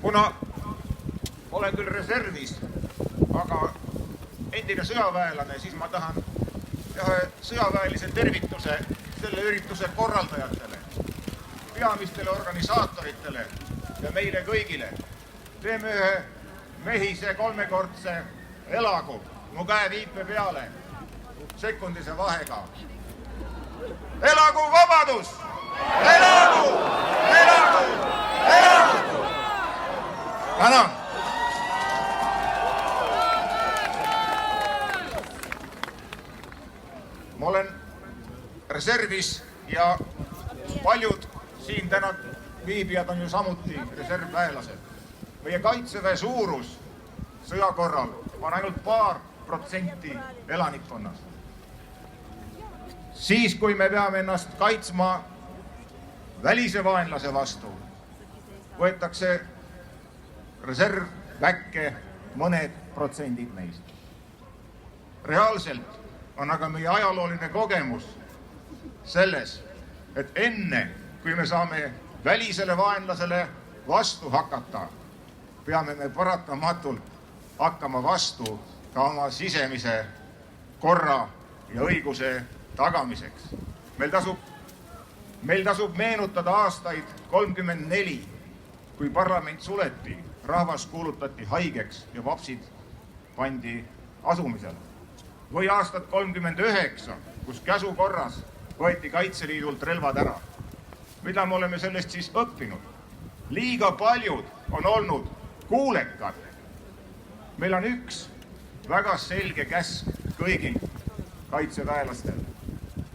Kuna olen küll reservis, aga endine sõjaväelane, siis ma tahan teha sõjaväelise tervituse selle ürituse korraldajatele, peamistele organisaatoritele ja meile kõigile. Teeme ühe mehise kolmekordse elagu, mu käe viipe peale, sekundise vahega. Elagu vabadus! Elagu! Elagu! Elagu! Tänan! Ma olen reservis ja paljud siin täna viibijad on ju samuti reservväelased. Meie kaitseväe suurus sõja korral on ainult paar protsenti elanikkonnast. Siis, kui me peame ennast kaitsma välise vaenlase vastu, võetakse reservväkke mõned protsendid neist. Reaalselt on aga meie ajalooline kogemus selles, et enne, kui me saame välisele vaenlasele vastu hakata, peame me paratamatult hakkama vastu ka oma sisemise korra ja õiguse tagamiseks. Meil tasub meenutada aastaid 34, kui parlament suleti, rahvas kuulutati haigeks ja vapsid pandi asumisele. Või aastat 39, kus käsu korras võeti Kaitseliidult relvad ära. Mida me oleme sellest siis õppinud? Liiga paljud on olnud kuulekad. Meil on üks väga selge käsk kõigil kaitseväelastel.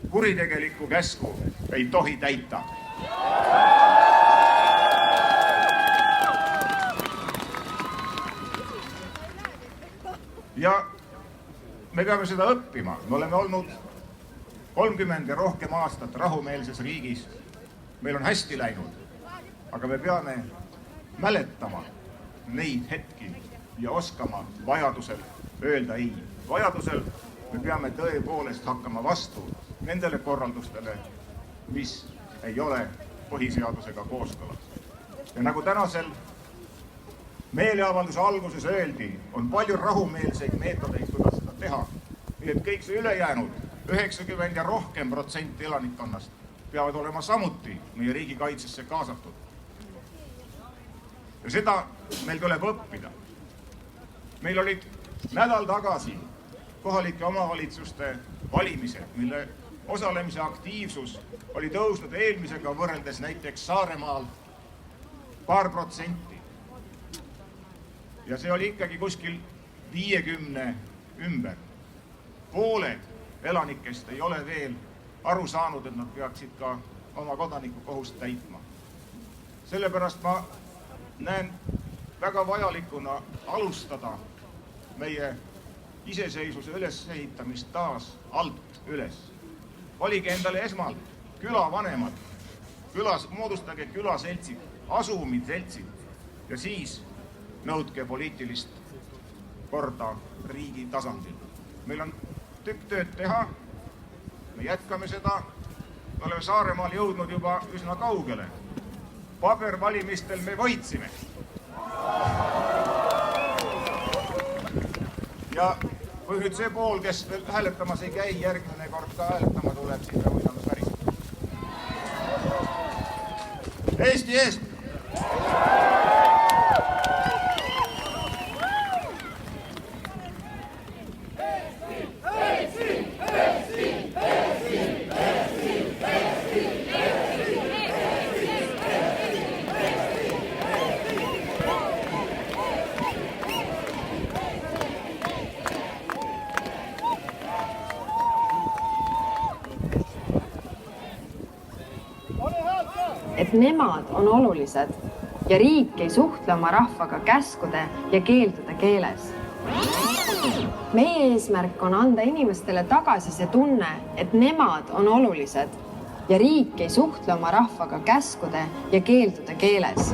Kuritegelikku käsku ei tohi täita. Ja me peame seda õppima. Me oleme olnud 30 ja rohkem aastat rahumeelses riigis. Meil on hästi läinud, aga me peame mäletama neid hetki ja oskama vajadusel öelda ei. Vajadusel me peame tõepoolest hakkama vastu nendele korraldustele, mis ei ole põhiseadusega kooskõlas. Ja nagu tänasel meeleavalduse alguses öeldi, on palju rahumeelseid meetodeid, kuidas seda teha. Nii et kõik see ülejäänud, 90 ja rohkem protsenti elanikkonnast peavad olema samuti meie riigikaitsesse kaasatud. Ja seda meil tuleb õppida. Meil olid nädal tagasi kohalike omavalitsuste valimised, mille osalemise aktiivsus oli tõusnud eelmisega võrreldes näiteks Saaremaal paar protsenti. Ja see oli ikkagi kuskil 50 ümber. Pooled elanikest ei ole veel aru saanud, et nad peaksid ka oma kodanikukohust täitma. Sellepärast ma näen väga vajalikuna alustada meie iseseisvuse ülesehitamist taas alt üles. Valige endale esmalt külavanemad, moodustage külaseltsid, asumid seltsid ja siis nõudke poliitilist korda riigi tasandil. Meil on tükk tööd teha, me jätkame seda, me oleme Saaremaal jõudnud juba üsna kaugele. Pabervalimistel me võitsime. Ja kui nüüd see pool, kes veel hääletamas ei käi, järgmine kord ka hääletama tuleb, siis me võidame päriselt. Eesti eest! Et nemad on olulised ja riik ei suhtle oma rahvaga käskude ja keeldude keeles. Meie eesmärk on anda inimestele tagasi see tunne, et nemad on olulised ja riik ei suhtle oma rahvaga käskude ja keeldude keeles.